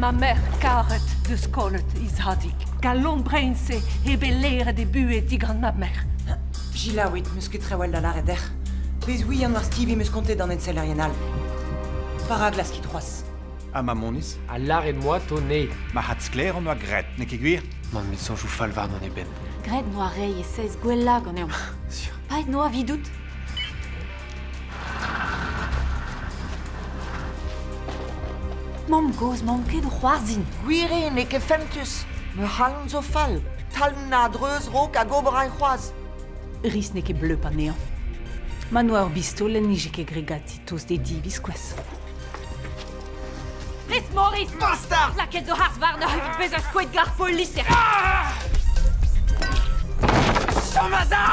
ma mère karet de skolet izhadik. Galon brainse e belere de bue digran ma mère. Gilawit musketrewal da lareder. Bez oui an war Stevie muskonte dans et selerienal. Paraglas ki troas. A ma monis? A lar et moi tonné. Ma hatskler on oa gret, ne ket gwir? Man met son jou falvar non eben. Gret noa rei e 16 gwella gant eom. Sûr. Paet noa vidout. Mam goz, mam ket c'hoarzin. Gwire ne ket femtus. Me halon zo fall. Talm na dreuz rok a gober ai c'hoaz. Ris ne ket bleu pa nean. Ma noa ur bistol en nije ket gregati tos de di biskouez. Ris Maurice! Bastard! La ket zo hars var ne hevit bez a skouet gar polis er. Chamaza!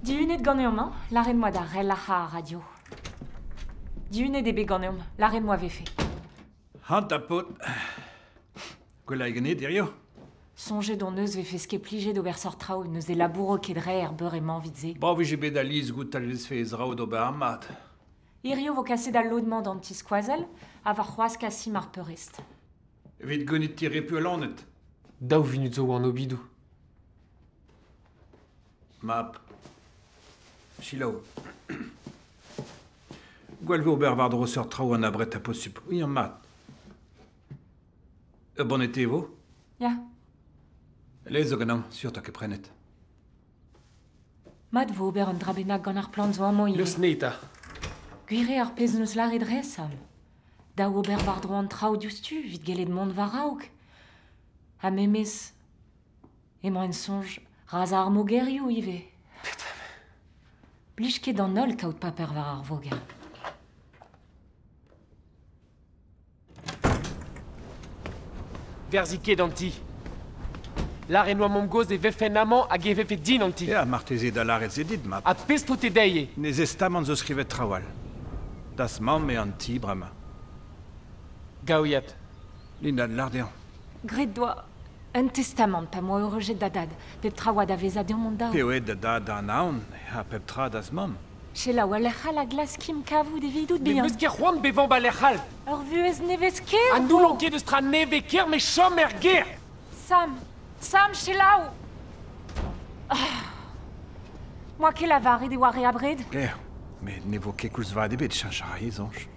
Diunet ganeom, l'arrête-moi da relaha radio. Diunet de ganeom, l'arrête-moi vefe. Hant a pot. Gwella egenet, dirio? Songe don neus vefe ske plige d'ober sortrao, neus e labouro kedre beur e manvidze. Ba vi bet a liz gout al vez fez rao d'ober amat. Irio vo kaset al lodement d'antis koazel, a var c'hoaz kasi mar peurest. Evit gonit tire pu alanet. Daou vinut zo an obidou. Map. Chilao. Gwell ve ober var drosser trao an abret a posup. Oui, an mat. Bon été, vo? Ya. Les o ganam, sur ta ke prenet. Mat vo ober an drabennak gant ar plan zo ammo Leus neita. Gwire ar pez neus lar edresam. Daou ober var dro an trao diustu, vit gelet mont var raok. Ha memez, emañ en sonj, Razar mogeriou ive. Blij ket an ol kaout paper war ar voga. Verzike danti. L'are noa mom goz e vefen amant hag e vefe din anti. Ja, marteze da laret zedit, map. A pesto te deie. Nez estamant zo skrivet trawal. Das mam e an ti, brama. Gaouiat. Linda lardean. Gret doa un testament pa moa eurojet da dad. Pep trawa da veza de mont dao. Peoet da da naon, ha pep tra das mam. Che la walechal a glas kim kavou de vidout Mais bihan. meus ket c'hoant bevan balechal. Ur vuez nevez ket. An nou lanket eus tra neve ker me chom ger. Sam, che lao. Moi ket lavar de ware abred. Claire, mais ne vo ket koulz va debet chanchar a ezonj.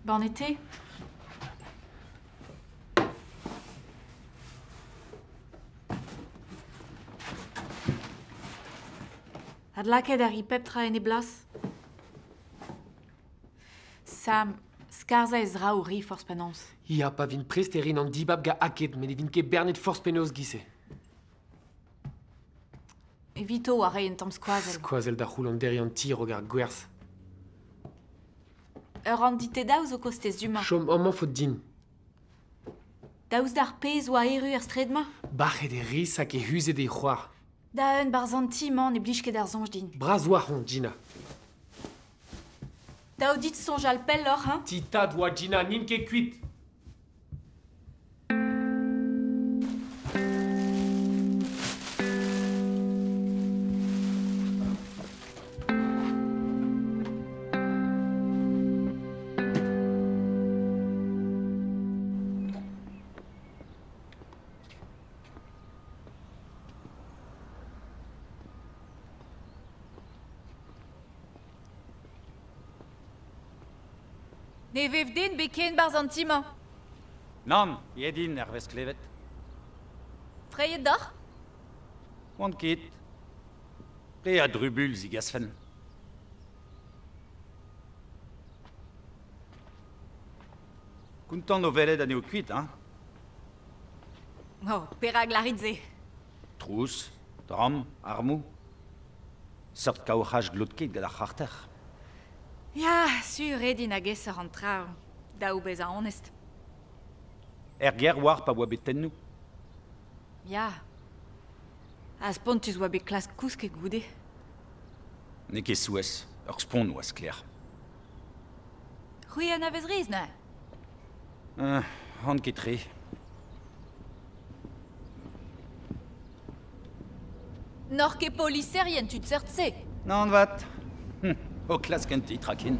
Bon été. Had laket ar peptra en e blas. Sam, skarza ez ra o ri force penans. Ya pa vin prest erin an dibab ga haket, men e vin ket bernet force penaos gise. Evito a re en tamm skoazel. Skoazel da c'houl an deri an ti rogar gwerz. Ur an dite daouz o kostez duma. Chom amant fot din. Daouz d'ar pez oa eru ar stredma. Bachet e ris hag e huzet e c'hoar. Da un barzanti man e blij ket ar zonj din. Braz oac'hon, Gina. Dao dit sonj al pell lor, hein? Tita doa Gina nin ket kuit. Ne vev den beken barzanti man. Non, yedin er vez klevet. Freyet d'ar? Want ket. Pre a drubul zigasfen. Kontant o velet aneo kuit, hein? Oh, perag laridze. Trous, dram, armou. Sort kaoc'haj glotket gant ar c'harter. Ya, sur edin a ges ar an trao. Dao bez a honest. Ger war pa oa beten nou. Ya. A spontus oa bet klas kousk e goude. Ne ket souez, ur spon oaz kler. Rui an avez riz, ne? Hant ket tre. Nor ket poliserien tu t'sert-se. Nan vat. O klas kenti trakin.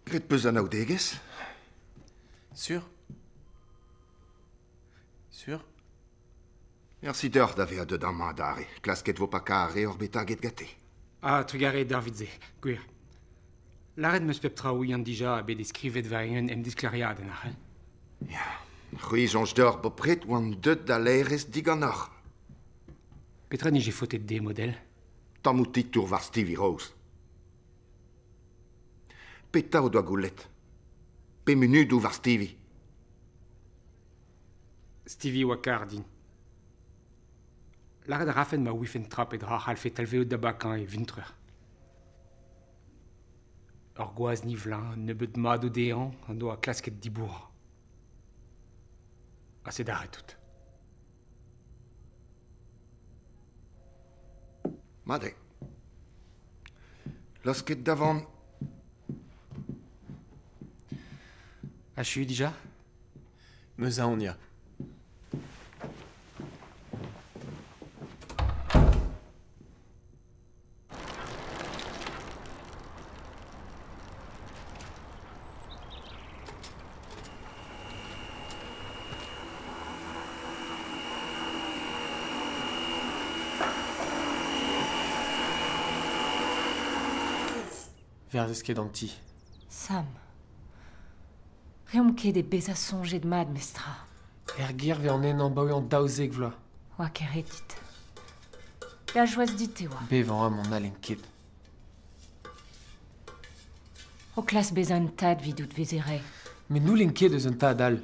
Gret peus an aoudegez? Sûr? Sûr? Merci d'or d'ave a dedan mandare. Klasket vo pa kare ur betaget gate. Ah, trugare darvidze, gwir. Laret meus pep traouian dija a bet eskrivet vaien em disklariaden ar, hein? Ja. Rui jonge d'or bo pret oan deud da leirez diganor. Petra ni j'ai fotet de model. Tamoutit tour var Stevie Rose. Peta o doa goulet. Pe menu do var Stevie. Stevie Wakardin. Laret rafen ma wifen trap et dra halfet alveo da bakan e vintreur. Ur gwaz nivlan, nebeut mad o dean, an doa klasket dibour. A se dare tout. Made. Lasket davant... Achu déjà? Meuza on y a. Vers ce qui est d'anti. Sam. Riom ket de beza sonjet mad, mestra. Gir ve an en baoe an daouzek vla. Oa keretit. La joaz dit te oa. Bevan a mon alen ket. O klas beza un tad vidout vezere. Mais nous l'enquête eus un tad al.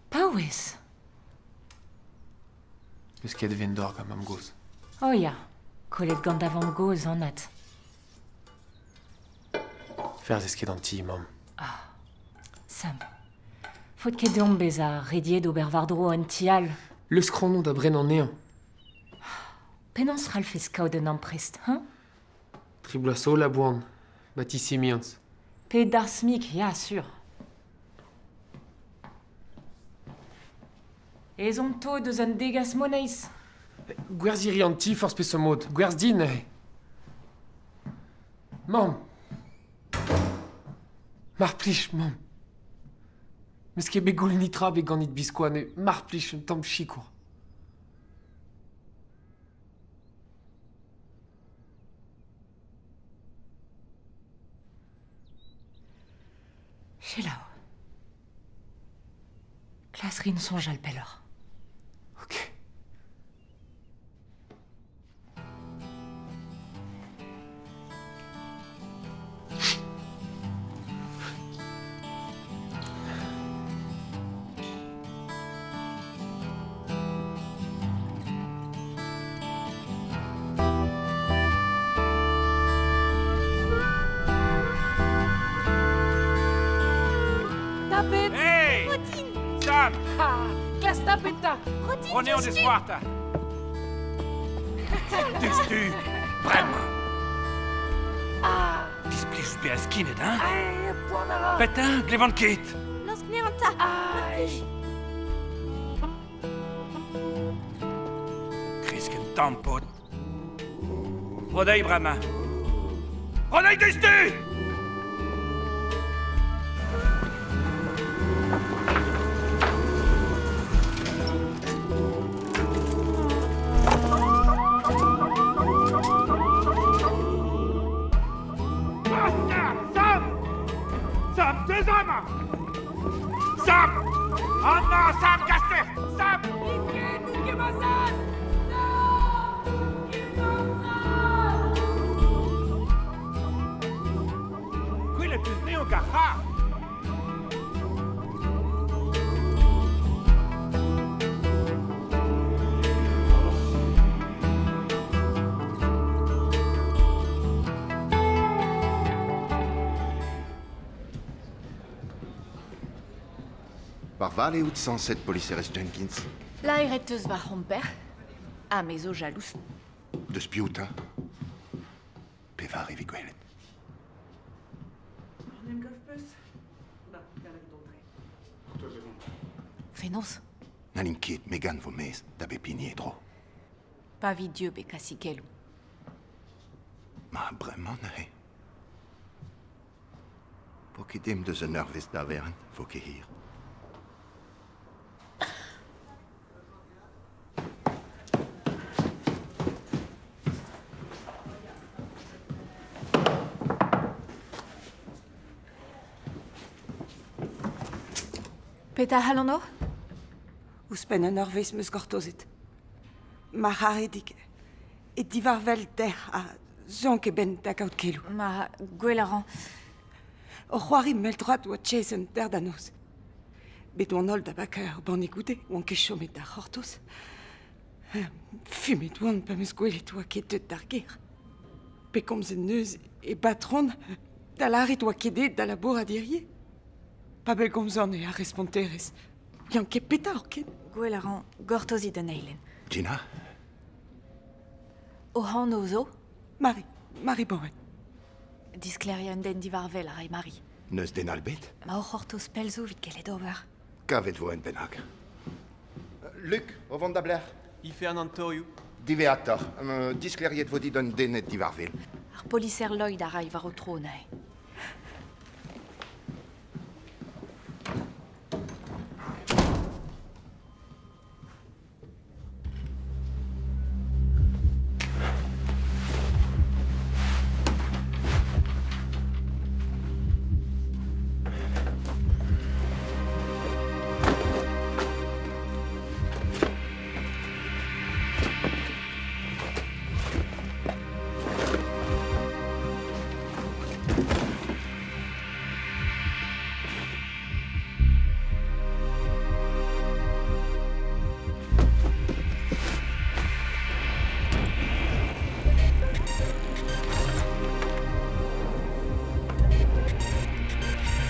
Pa ouez. Eus ket ven d'or gant am goz. Oh ya. Kolet gant avan goz an at. Vers ce qui est d'anti, mam. Sam. Faut ket deomp beza rediet d'ober vardro an tial. Le skronou da bren an ean. Penans ral fe skaout un amprest, hein? Tribla so la boan. Bati mians. Pe dar smik, ya, sur. Ezon to deus an degas moneiz. Gwerziri anti force pe so mod. Gwerzdin, Mam. Mar plij, mam. Meus ket begoul nitra be ganit biskoan e mar plij un tamm chikour. Chelao. Klas rin sonj al peller. Ok. Tapet! Hey! Sam! Ha! Klas tapeta! Prenez en espoirta! Distu! Brem! Displiš be skinet, hein? Ai, poanara! Petin, glevan ket! Los gnevanta! Ai! Krisken tampot! Rodei brema! Rodei distu! Sam, deux hommes! Sam! Oh non, Sam, casse-toi! Sam! Qui le plus né au gaha! Par vale out 107 policeres Jenkins. La ereteus va romper. A mezo jalouse. De spiuta. Pevar eviguelet. Fenos. Nalinket megan vomez da bepini dro. Pa vidieu be kasikelu. Ma bremañ nahe. Po ket dem deus un nervez da veren, fo ket hir. Peta halano? Ouspen un orvez meus gortozet. Ma haredik. Et divar vel der a zonk e ben da gaout kelou. Ma gwelaran. O c'hoari mel droit oa tchez un der da noz. Bet oan ol da bakar ban egoude, oan ket chomet da c'hortoz. Fumet oan pa meus gwelet oa ket deut d'ar ger. Pe komz en neus e batron da laret oa kedet da labour a dirier. Pa bel gomzan e a responterez. Yan ket peta or ket. Gwelaran gortozi da neilen. Gina? O han ozo? Mari Bowen. Disclerian den divarvel a rai Mari. Neus den albet? Ma oc'horto spelzo vid kelet over. Kavet vo en bennak. Luc, o vant da bler? Ife an antorioù. Diveator. Discleriet vo dit un denet divarvel. Ar policer loid a rai var o tronai.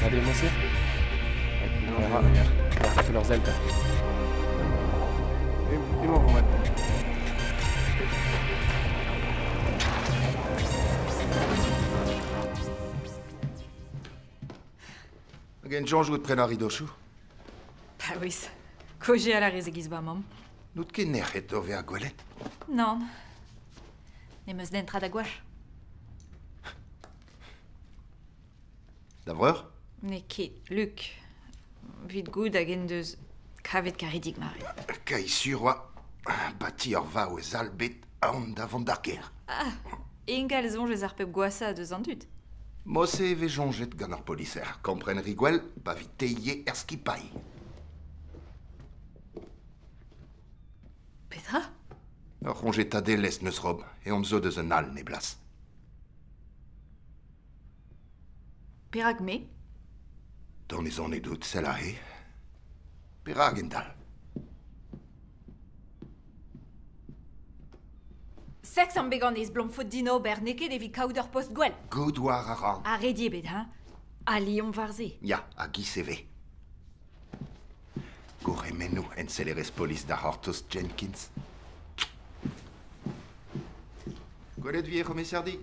Regardez, monsieur. On verra tous leurs ailes. Et moi, vous maintenant. Gen Jean-Jou de pren ar ridochou? Pa ois. Koje a la rez egiz ba mom. Nout ket nec'het o ve a gwelet? Non. Ne meus dentra da gwach. Da vreur? Ne ket, Luc. Vid goud hag en deus kavet karidik mare. Kai sur oa bati ur va oez albet aon da vant d'ar ger. Ah, engal zonjez ar pep gwasa a deus an dud. Mose e ve jonget gant ar policer. Kompren rigwel, pa vi teie er skipai. Petra? Ur ronget a delez neus rob, e on zo deus un al ne blas. Perak me? Don ez an edout, sel a he. Perag en dal. Sex an beganez blom fot dino ber neket evit kaout ur post gwell. Goud war a ran. A redie bet, hein? A lion varze. Ya, a giseve. Gore menou en selerez polis da Hortos Jenkins. Gwelet vie, commissaire di.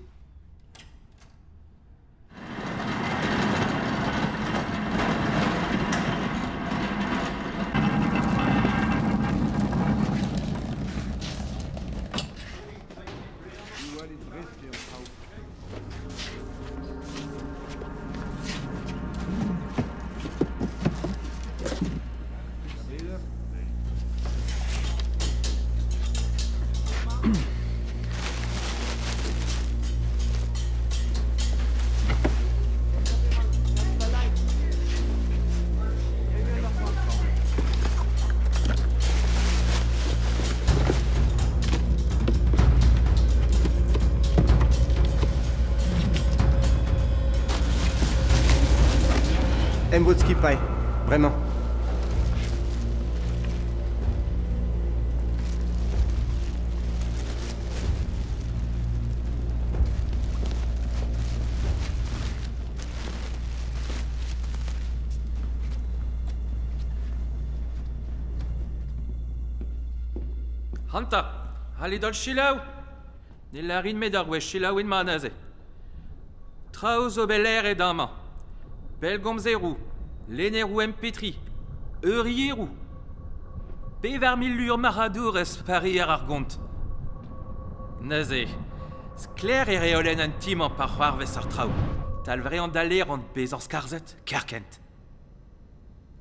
Aime votre skipai, vraiment. Hanta, allez dans le chilaou. Ni la rine me d'ar wech chilaou in manaze. Traouz o bel air et dama. Belgomzerou, Lénerou Empetri, Eurierou. Bevar millur maradour es pari ar argont. Naze, skler e reolen an timant par c'hoar vez ar traoù. Tal vre an daler an bez an skarzet, kerkent.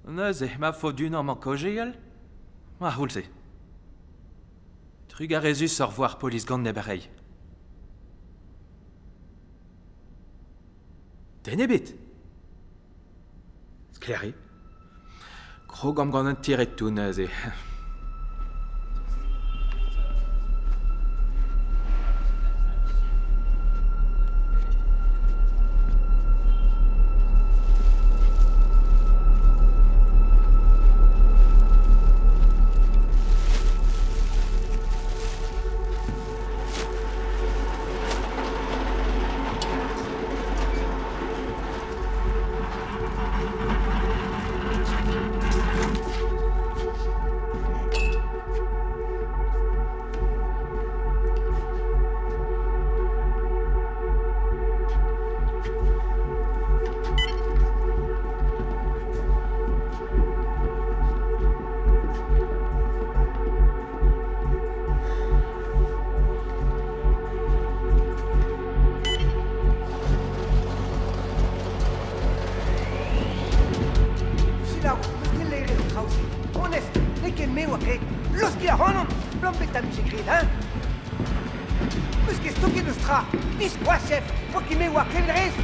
Naze, ma fo d'un an man kojegel? Ma houlze. Trug a rezus ur voir polis gant neberei. Denebit. Skleri? Krog am gant an tiret tou naze. blom betam j'écris, hein? Parce que stocké de stra, dis quoi, chef? Pour qu'il m'ait wa quel reste?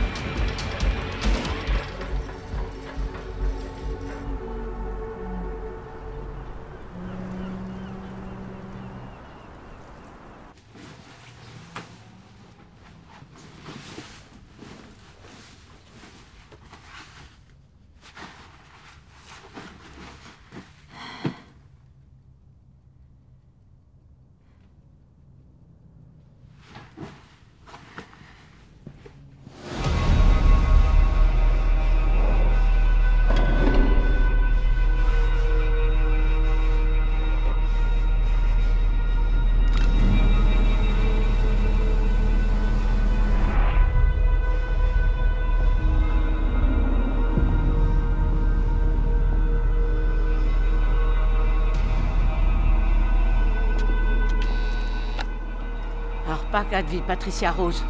Arpac vie Patricia Rose.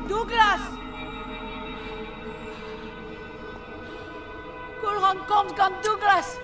Douglas! Colron comes gun Douglas!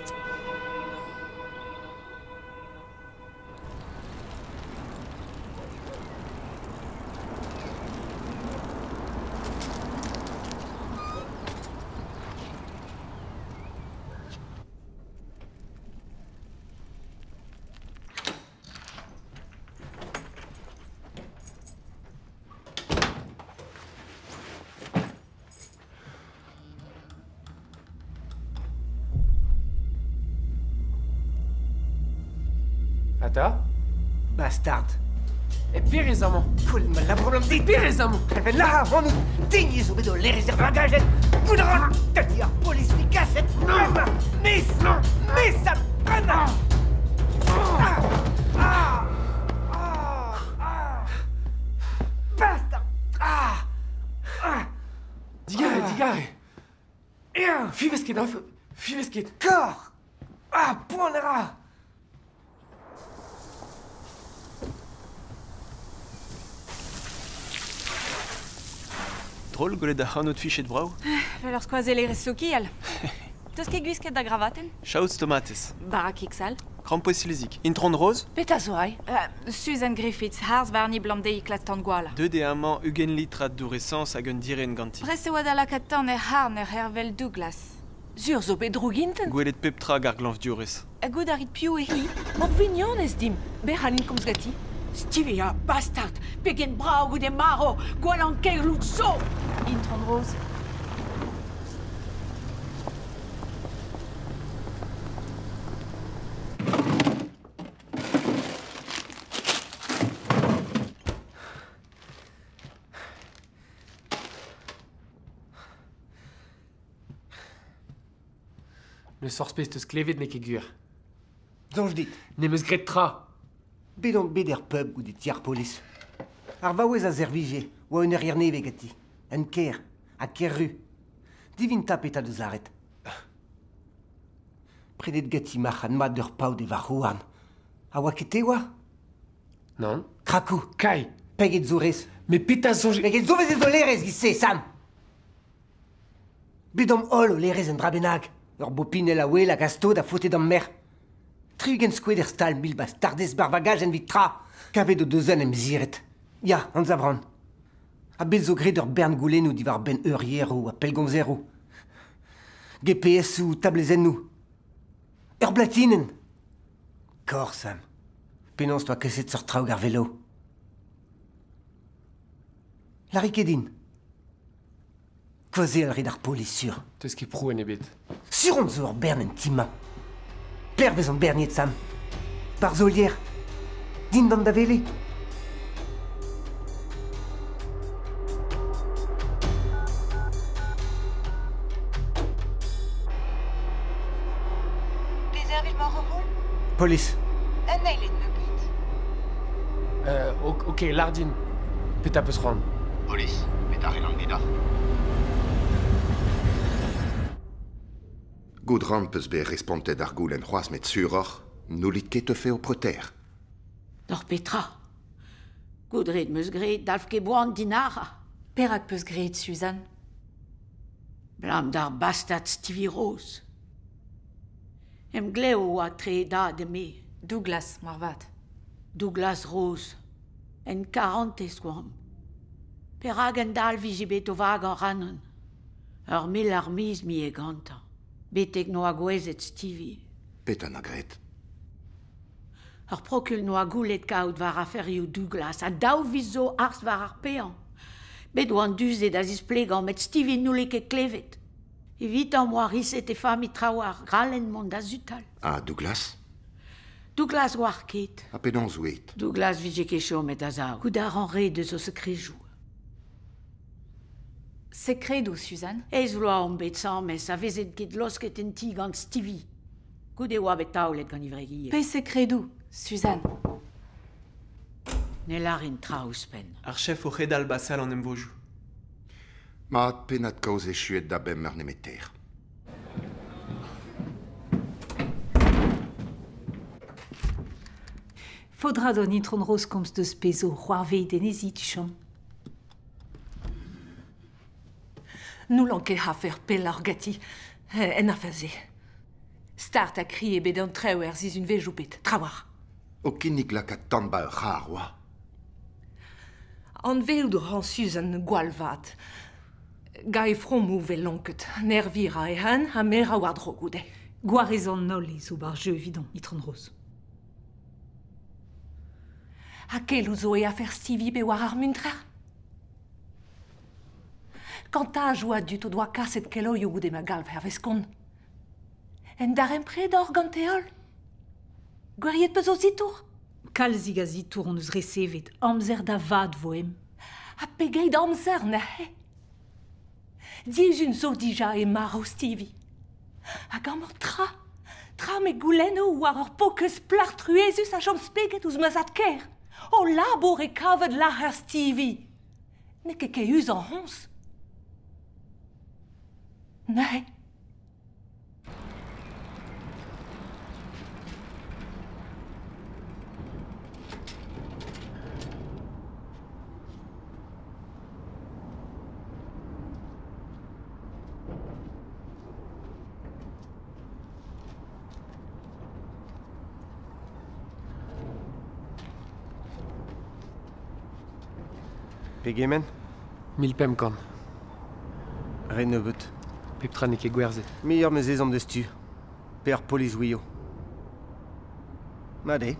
Attends. Bastard. Et pire récemment. Cool, mais la problème dit pire récemment. Elle fait là avant nous. Dignes ou bédo les réserves bagages. Goudron. T'as dit à police efficace. Non. Miss. Non. Miss ça. Bastard. Digare. Fiveskid. Fiveskid. Corps. Ponera. Drôle golet da hanot fichet vrao. Veler skoazel ere sokial. Deus ket gwisket da gravaten? Chaouz tomates. Barak iksal. Krampo silzik. Intron rose. Peta zoai. Susan Griffiths, Hars Varni Blamdei iklastan gwala. Deux de amant ugen litrat d'ourescence hag un diren ganti. Presse wadala katan har Hervel Douglas. Sur zo bedrouginten. Gwelet peptra gar glanf diores. A good arit piou e hi. Mor vignon ez dim. Behanin komz gati. Stivia, bastard! Pegen bra ou de maro! Gwalan kei lutso! Intron rose. Ne sorspes te sklevet ne kegur. Zonj dit. Ne meus gret tra. Bedon beder pub ou de tiers police. Ar vaouez a zervije, oa un ur neve gati. En ker, a kerru. Divin tapet a deus arret. Predet gati mach an mat ur pau de varrouan. A oa ket oa? Non. Krakou. Kai. Peget zourez. Me peta zonj... Peget zourez edo lerez gise, Sam. Bedom hol o lerez en drabenag. Ur bopinel a wel a gasto da fote d'am mer. Trugen skoueder stal mil bastardez barbagaj en vitra. Kavet o deuzen em ziret. Ya, an zavran. A bet zo gret ur bern goulennou divar ben eurierou a pelgonzerou. GPS ou tablezennou. Ur blatinen. Kor, Sam. Penons toa keset sur traoù gar velo. Larikedin. Koze al red ar police sur. Teus ket prou en ebet. Sur on zo ur bern en tima. Per vez an berniet, Sam. Par zolier. Din d'an da vele. Police. Ok, Lardin. Peta peus ran. Police, peta relan vida. Goudran peus be respontet ar goulenn c'hoaz met suror, noulit ket te fe o proter. Dor Petra. Goudred meus gret, dalf ket boan dinara. Perak peus gret, Suzanne. Blam d'ar bastad Stevie Rose. Em gleo a tre da de me. Douglas, marvat. Douglas Rose. En 40 esquam. Perak en dal vizibet o vag an ranon. Ur mil ar miz mi e gantan. Betek no a gwezet Stevie. Petan a gret. Ur prokul no a goulet kaout var a ferioù Douglas, a daou vizo ars var ar pean. Bet oan duzet a zisplegan met Stevie noule ket klevet. Evit an moa riset e fami trawar gralen mont a zutal. Ah, Douglas? Douglas war ket. A pedon zouet. Douglas vije ket chom et a zao. Goudar an re deus o sekrejou. Sekredou, Suzanne. Ez vloa om bet sammes a vezet ket losket en ti gant Stevie. Goude oa bet taoulet gant ivregie. Pe sekredou, Suzanne. Ne larin traouspen. Ar chef o c'hed basal an emvojou. Mat penat kaoz e chuet da bem ur nemeter. Faudra don itron rose komz deus pezo, c'hoarveit denezi tu chom. Nous l'enquet ha faire pel ar gati, en a faze. Start a krié bet an treu ziz un vejoupet, trawar. O kinnig lakat tan ba ur c'har, oa. An veoù ran Suzanne gwalvat. Gai fromou vel lonket, nervira e han ha mer a war drogoude. Gwarezon nol zo bar jeu vidon, itron rose. Ha kelou zo e a faire Stevie be war ar muntrer? Quand a joa dut o doa kaset kelo yo goude ma galv her veskon. En dar empre d'or ganteol? Gwariet peus o zitour? Kalzig a zitour on eus resevet, amzer da vad voem. Ha pegeit amzer, nahe? Diez un zo dija e mar o Stevie. Hag amor tra me gouleno war ur pokez plar truezus a chom speget ouz mazat ker. O labor e kavet la her Stevie. Ne ket eus an hons. Nee. Pegemen? Milpem kan. Ren nebeut. Peptra ne ket gwerzet. Meilleur meus ezamp deus tu. Per poliz ouio. Made.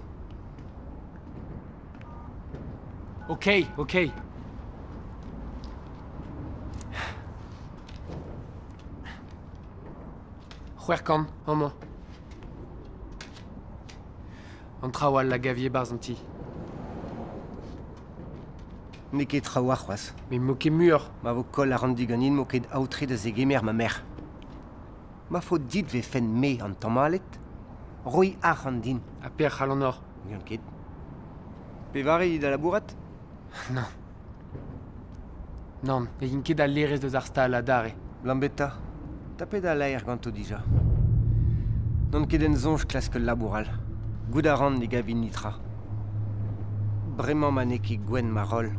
Ok. C'hwer an mo. An trawal la gavier barz an ti. Ne ket trawar c'hoaz. Me mo ket mur. Ma vo kol a randig an in mo ket aotre da zegemer ma mer. Ma fo dit ve fen me an tammalet. Roi a randin. A per c'hal an or. Yon ket. Pe vari da labourat? Non. Non, e yin ket a lerez deus ar stal a dare. Lambeta, tapet a laer ganto dija. Non ket en zonj klask laboural. Goud a ran ne gavin nitra. Bremañ ma ne ket gwen ma rol.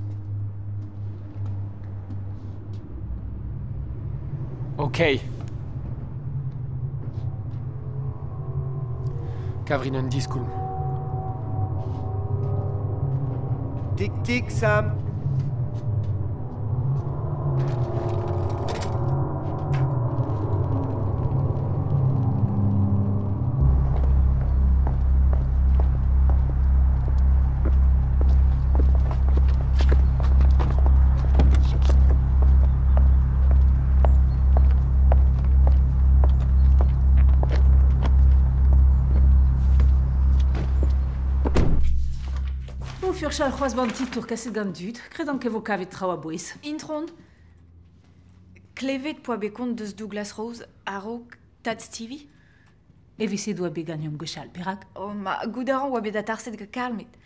Ok. Kavrin un diskoulm. Tic-tic, Sam. Furchal c'hoaz ban titour kaset gant dud, kredan ke vo kavet traoù a bouez. Intron, klevet poa bekont deus Douglas Rose a rok tad Stevie? Evise doa beganium gwechal, perak? O, ma goudaran oa bet a tarset ga kalmet.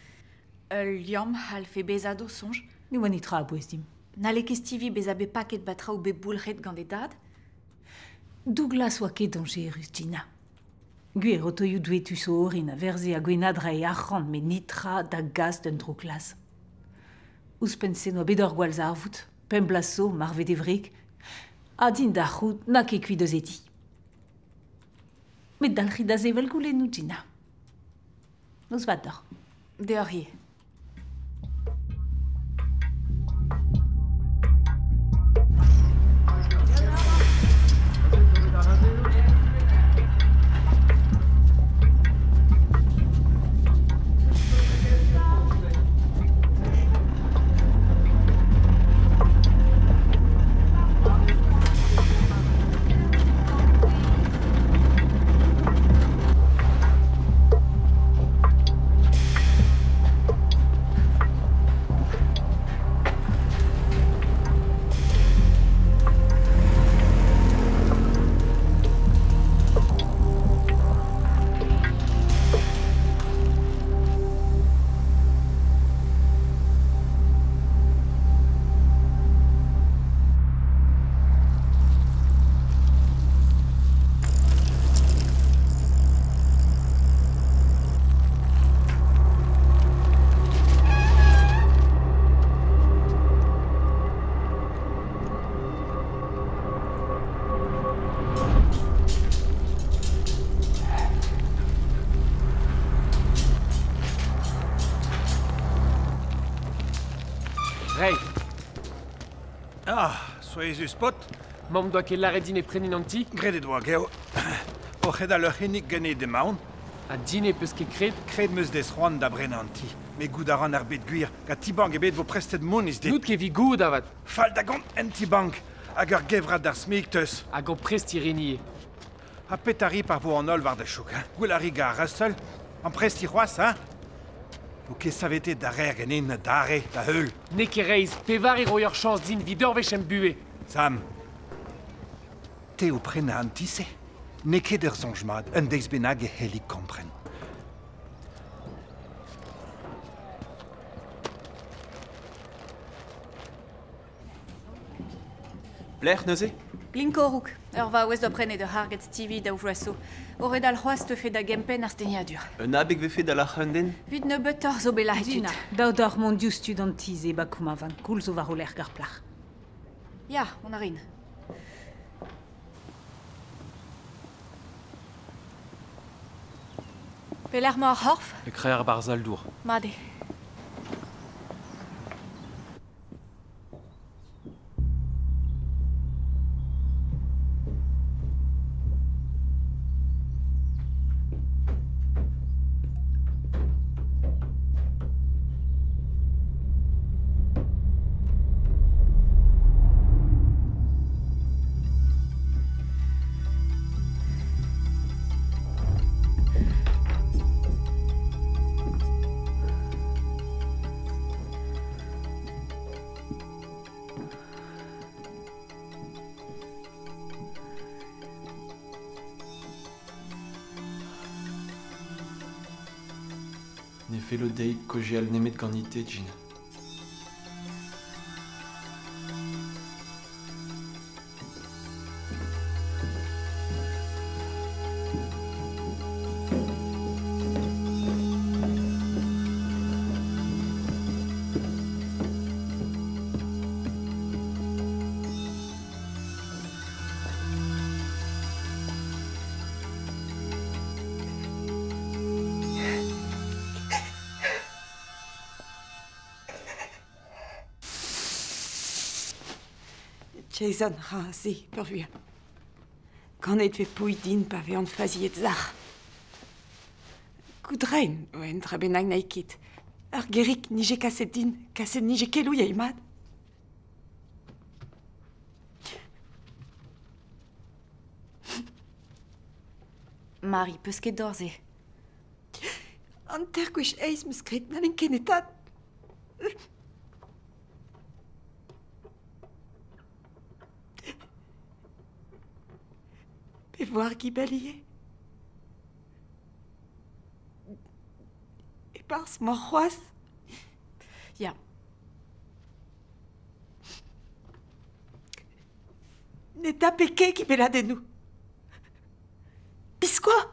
Liam hal fe bezado sonj. Ne oa ni tra a bouez dim. Nale ket Stevie bez a be paket batra ou be boulret gant e dad? Douglas oa ket dangerus, Gina. Gwir o toioù dwetus o orin a verze a gwenadra e arc'hant met nitra da gaz d'un droglas. Ouspensen oa bedor gwalz arvout, pem blaso, marvet evrik, a din da c'hout na ket kuit eus eti. Met dalc'hi da zevel goulennoù, Gina. N'ouz vat dor. Deoc'hi. Rei, Ah, soyez spot. Mom doa ket laredin e preninanti. Gret doa geo. Oc'hed a l'urchenik gane de maon. A dine peus ket kred. Kred meus des c'hoant da brenanti. Me gout a ran ar bet gwir. Ga tibang ebet vo prestet moniz dit. Nout ket vi goud avat. Fall da gant en tibank. Hag ur gevrat d'ar smigteus. Hag an presti renie. A petari par vo an ol war da chouk, hein. Gwellari ga Russell. An presti c'hoaz, hein. Ou ket savete da rer ganin dare, da heul. Ne ket reiz, pevar e roier chans din vid eurvechem bue. Sam. Te o prena an tisse. Ne ket ur sonjmad, un deiz benag e helik kompren. Blech neuze? Glinkoruk, ur va ouez d'oprene de harget Stevie da ouvraso. Ored al c'hoaz te fe da gempen ar steniadur. Un abeg vefe da lac'henden? Vid ne betor zo bela Gina, daoudor mon diou studantiz e bakouma van koul zo var o ler gar plach. Ya, on a rin. Peler ma ar c'horf? Le kreer barzal dour. Made. Ne fe lo deit ko je al nemet ganite, Gina. Jason ha si, purvia. Kanet ve pouy din pa ve an faziet zar. Goudrein, oen tra benag naikit. Ur gerik nije kaset din, kaset nije kelou yeimad. Mari, peus ket dorze. An terkwech eiz meus kret nan en kenetat. Pe voir Gibalier. E pars ma c'hoaz. Ya. Ne tape ket ki beladennou. Quoi?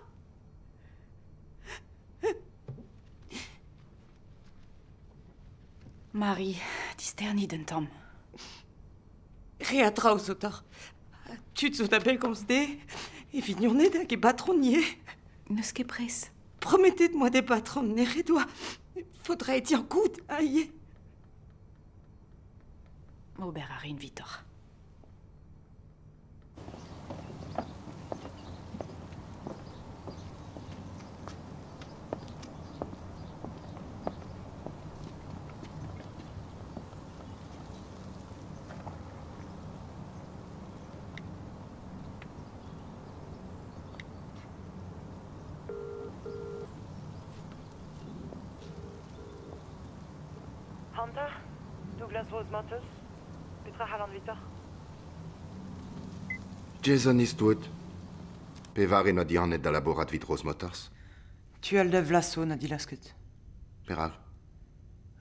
Marie, disterni den Tom. Rea trausotar. Tu te souviens comme c'était? Et vignoné d'un qui patronnier. Ne ce qui presse. Promettez-moi des patrons, neredois. Faudrait être en coup, aïe. Oberharin Vitor. Hunter, Douglas Rose Matos, Petra Halland Vitor. Jason Eastwood. Pevar no dianet da laborat vid Rose Motors. Tu as le vlasso, na dilasket. Peral.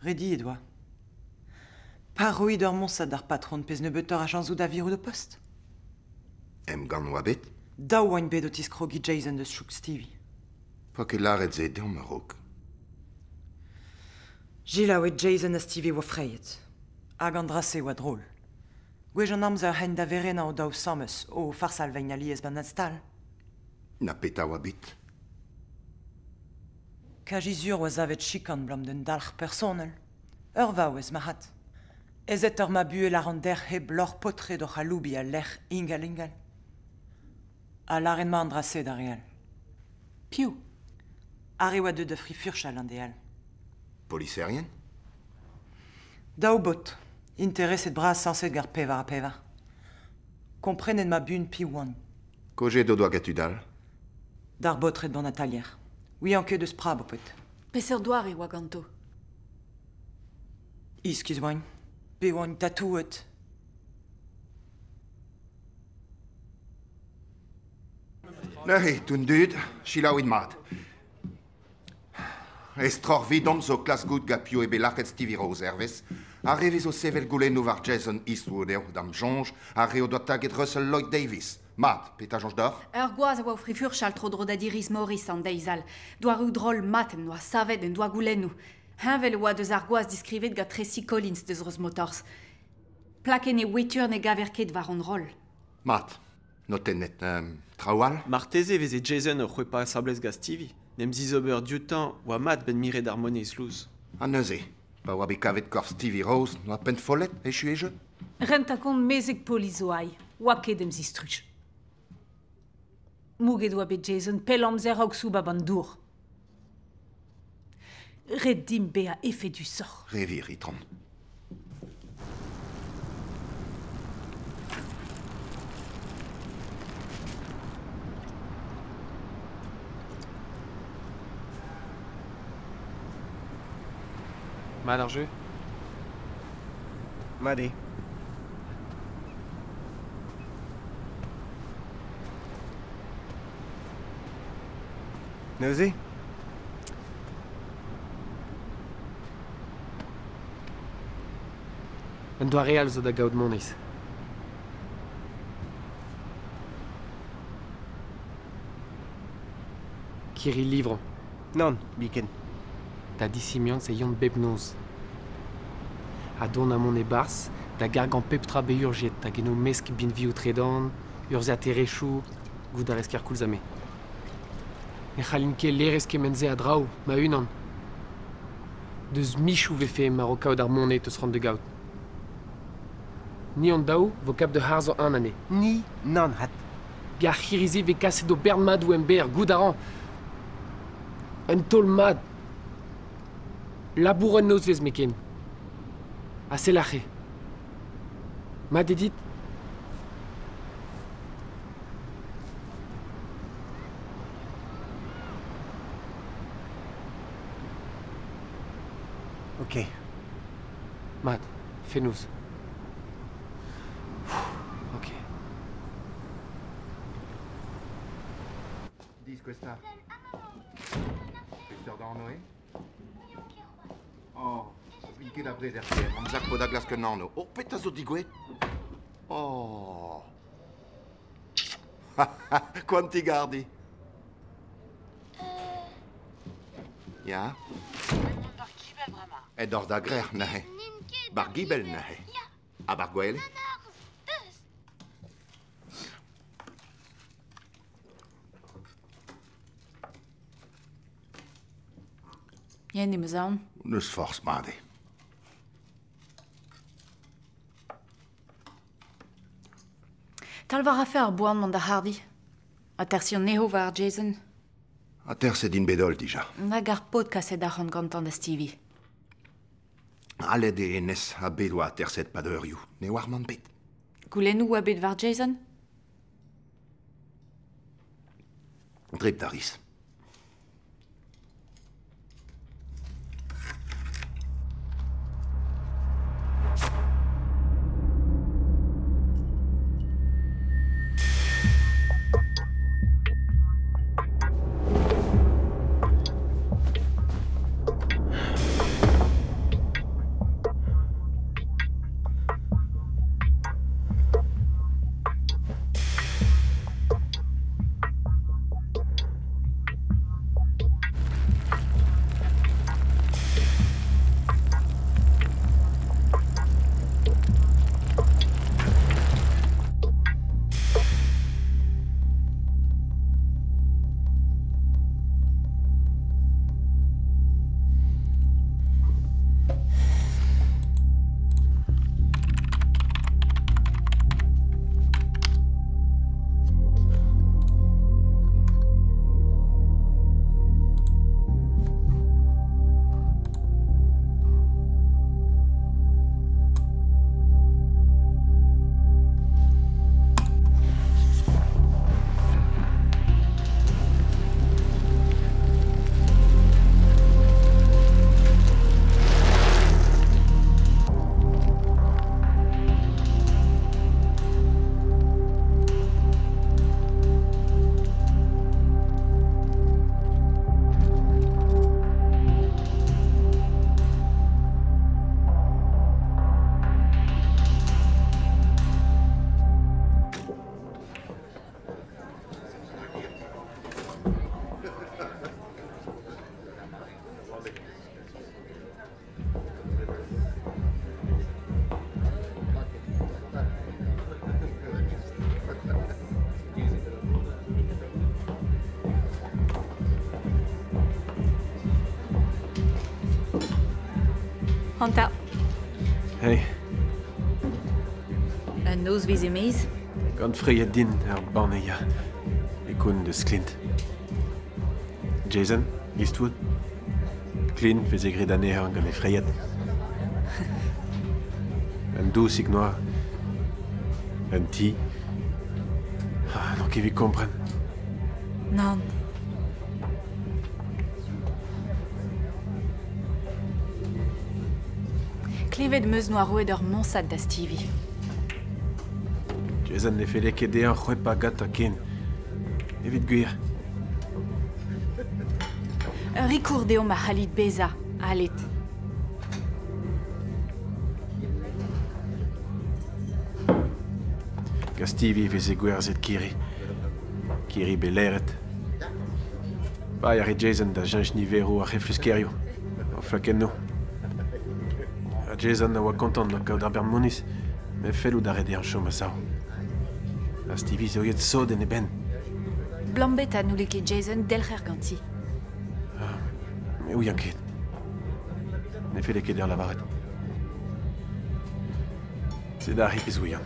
Redi, Edouard. Paroi dormons sa dar patron pez ne betor a chanzou da virou de poste. Em gan wabet? Da oain bet otis krogi Jason de Strouk Stevie. Pa ke laret ze de Maroc. Gila oet Jason a Stevie wa freiet. Hag an drase oa drôle. Gwez an amzer hen da verena o daou sammes o farsal vein a liez ban stal. Na peta wabet. Kajizur oa zavet chikan blam den dalch personel. Ur va oez mahat. Ezet ur ma bue la der heb lor potre do chaloubi a lech ingal. A laren ma an drase da real. Piou. Are oa de frifurchal an deal. Polisserien? Daou bot. Interesset bras sanset gar pevar a pevar. Komprenet ma bun piouan. Koje do doa gatudal? Dar botret ban atalier. Oui an ket deus pra bopet. Peser doar e oa ganto. Iskiz oain. Be oain tatouet. Nee, toen dud, chila oid mat. Estror vidom zo klas gout gapio e belachet Stevie Rose Herves, a reve zo sevel goulen nou var Jason Eastwood eo dam jonge, a reo do taget Russell Lloyd Davis. Mat, peta jonge d'or? Ur goaz a oa frifurchal tro dro da diriz Maurice an deizal. Doar ou drol maten noa savet en doa goulennou. Henvel oa deus ar goaz diskrivet ga Tracy Collins deus Rose Motors. Plaken e wetur ne gaverket var an rol. Mat, notenet, traoal? Marteze veze Jason ur c'hwe pa sablez ga Stevie. Nem zizober dioutan oa mat ben mire d'harmonie slouz. A neuze, pa oa be kavet kor Stevie Rose, noa pen follet, echu e je? Renta kont mezek polizo ai, oa ket em zistruch. Mouget oa bet Jason pel amzer haug sou baban dour. Red dim be a effet du sort. Revir, itron. Mad ar jeu? Made. Neuze? Un doa real zo da gaout moniz. Kiri livre. Non, biken. Da disimiant se yont bep noz. A don a mon e bars, da gargan pep tra be urjet, da geno mesk bin vi ou tredan, urzia terechou, gout ar esker koulzame. Ne c'halinke lereske menze a draou, ma unan. Deus michou vefe marokaout ar monet eus rand de gaout. Ni an daou, vo kap de harzo an ane. Ni nan hat. Gar c'hirizi ve kaset do bern mad ou ember, gout aran. Un tol mad. Labour un noz vez meken. A selache. Mad edit. Ok. Mad, fais-nous. Ok. Dis questa. Victor Dornoé? Oh, vinche da brederche, un zacco da glas che nonno. Oh, petazo di guet. Oh. Quanti gardi? Ja? Et d'or da grer, nahe. Bar gibel, nahe. A bar gwele? Yen die me zaun. Neus force, made. Tal var a fer boan mont da hardi. A tersion neho war Jason. A ter se din bedol, dija. Na gar pot kaset ar gantan da Stevie. Ale de enes a bedo a ter set pa d'eur you. Ne war man bet. Goulenou a bet war Jason? Drip daris. Hanta. Hey. Un noz vize meiz? Gant freie din banneia. E kun deus Clint. Jason, Eastwood. Clint vez e gred anezhañ gant e freiet. Un dousig noir. Un ti. Non ket vi kompren. Non. Klevet meus no a roet ur monsad da Stevie. Jason ne fele ket dean c'hwet pa gat a ken. Evit gwir. Ur rikour deom a c'halit beza, a alet. Ga Stevie vez e gwerzhet Kiri. Kiri beleret. Bai ar e Jason da jenj nivero ar c'hefluskerio. An flaken no. A Jason a oa kontant no kaout ar bern moniz, me fellout a red e an chom a sao. A Stevie zo yet sod en e ben. Blambet a nou leke Jason delc'her ganti. Me ouian ket. Ne fele ket ur lavaret. Se da hipiz ouian.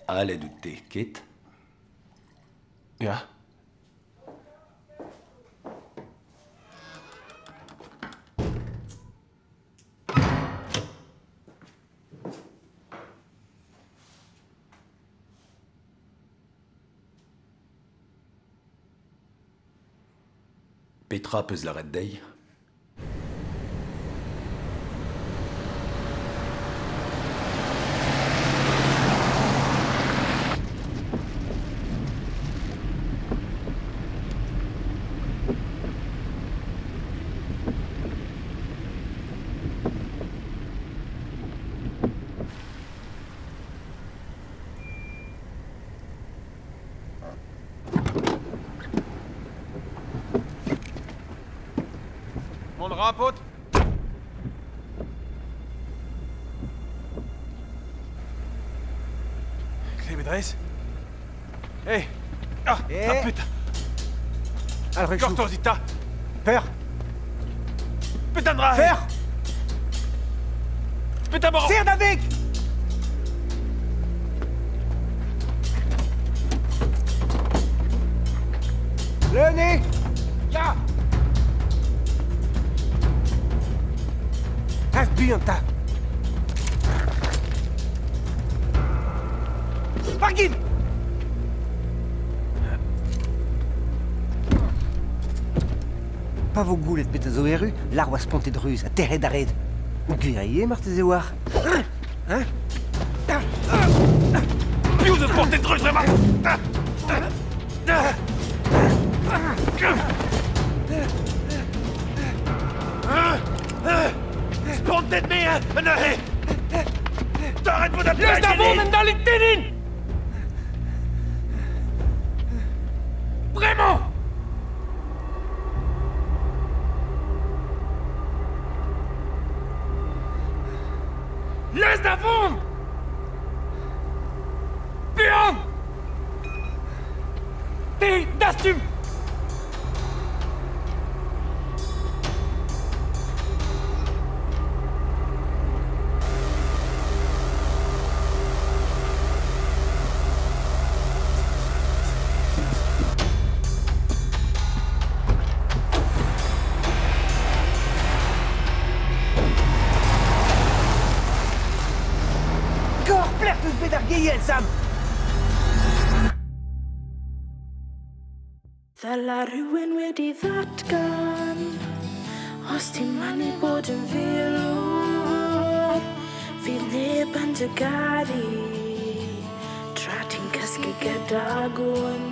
Ale dute, ket? Ja. Petra peus la red dei? monde rapote? Clé bedres? Hey! Ah! Eh. Ah putain! Alric, Cortosita! Père! Putain de rahe! Père! Putain mort! Sire David! Le nez! Ya! Asbianta! Pargin! Pas vos goulettes betazoeru, l'arwa sponté de ruse, à terre d'arrêt. Guerrier, Martezéoir. Hein? Plus de portée de ruse, vraiment! Sponté de mea! T'arrêtes-vous d'appeler! Laisse d'avant, même dans les ténines! Vraiment! Laisse d'avant! Péon! T'es d'assume! Sam! Dalla ruin wedi ddatgan Os ti man I bod yn filw Fydd neb yn dy gari Tra ti'n cysgu gyda gwn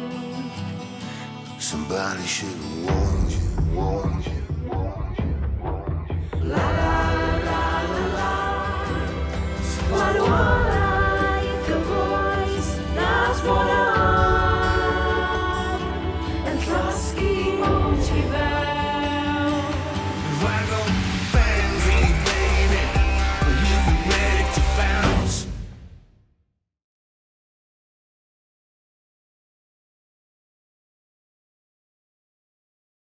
Somebody should have warned you.